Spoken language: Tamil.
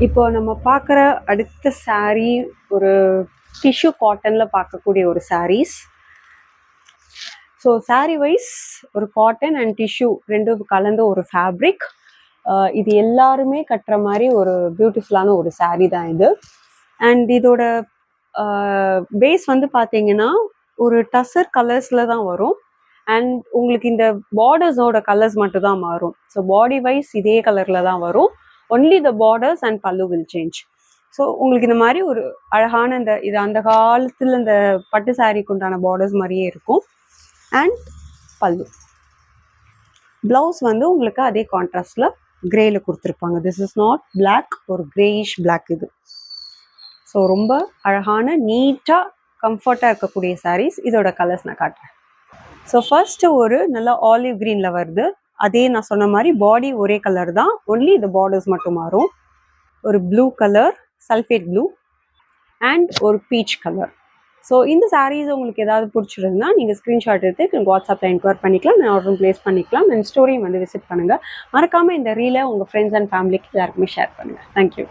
இப்போ நம்ம பார்க்குற அடுத்த saree ஒரு டிஷ்யூ காட்டனில் பார்க்கக்கூடிய ஒரு sarees. ஸோ saree வைஸ் ஒரு காட்டன் அண்ட் டிஷ்யூ ரெண்டும் கலந்த ஒரு ஃபேப்ரிக். இது எல்லாருமே கட்டுற மாதிரி ஒரு பியூட்டிஃபுல்லான ஒரு saree தான் இது. அண்ட் இதோட பேஸ் வந்து பார்த்தீங்கன்னா ஒரு டசர் கலர்ஸில் தான் வரும். அண்ட் உங்களுக்கு இந்த பார்டர்ஸோட கலர்ஸ் மட்டும் தான் மாறும். ஸோ பாடி வைஸ் இதே கலரில் தான் வரும். ஒன்லி த பார்டர்ஸ் அண்ட் பல்லு வில் சேஞ்ச். ஸோ உங்களுக்கு இந்த மாதிரி ஒரு அழகான இது அந்த காலத்தில் இந்த பட்டு சாரீக்கு உண்டான பார்டர்ஸ் மாதிரியே இருக்கும். அண்ட் பல்லு ப்ளவுஸ் வந்து உங்களுக்கு அதே கான்ட்ராஸ்டில் கிரேயில் கொடுத்துருப்பாங்க. திஸ் இஸ் நாட் பிளாக், ஒரு கிரேயிஷ் பிளாக் இது. ஸோ ரொம்ப அழகான நீட்டாக கம்ஃபர்ட்டாக இருக்கக்கூடிய சாரீஸ். இதோட கலர்ஸ் நான் காட்டுறேன். ஸோ ஃபர்ஸ்ட்டு ஒரு நல்லா ஆலிவ் க்ரீனில் வருது. அதே நான் சொன்ன மாதிரி பாடி ஒரே கலர் தான், ஒன்லி இந்த பார்டர்ஸ் மட்டும் மாறும். ஒரு blue colour, sulphate blue and ஒரு பீச் கலர். ஸோ இந்த சாரீஸ் உங்களுக்கு ஏதாவது பிடிச்சிருந்தா நீங்கள் ஸ்க்ரீன்ஷாட் எடுத்து எனக்கு வாட்ஸ்அப்பில் என்கொயர் பண்ணிக்கலாம், நான் ஆர்டரும் ப்ளேஸ் பண்ணிக்கலாம். அண்ட் ஸ்டோரியும் வந்து விசிட் பண்ணுங்கள். மறக்காமல் இந்த ரீலை உங்கள் ஃப்ரெண்ட்ஸ் அண்ட் ஃபேமிலிக்கு எல்லாருக்குமே ஷேர் பண்ணுங்கள். தேங்க்யூ.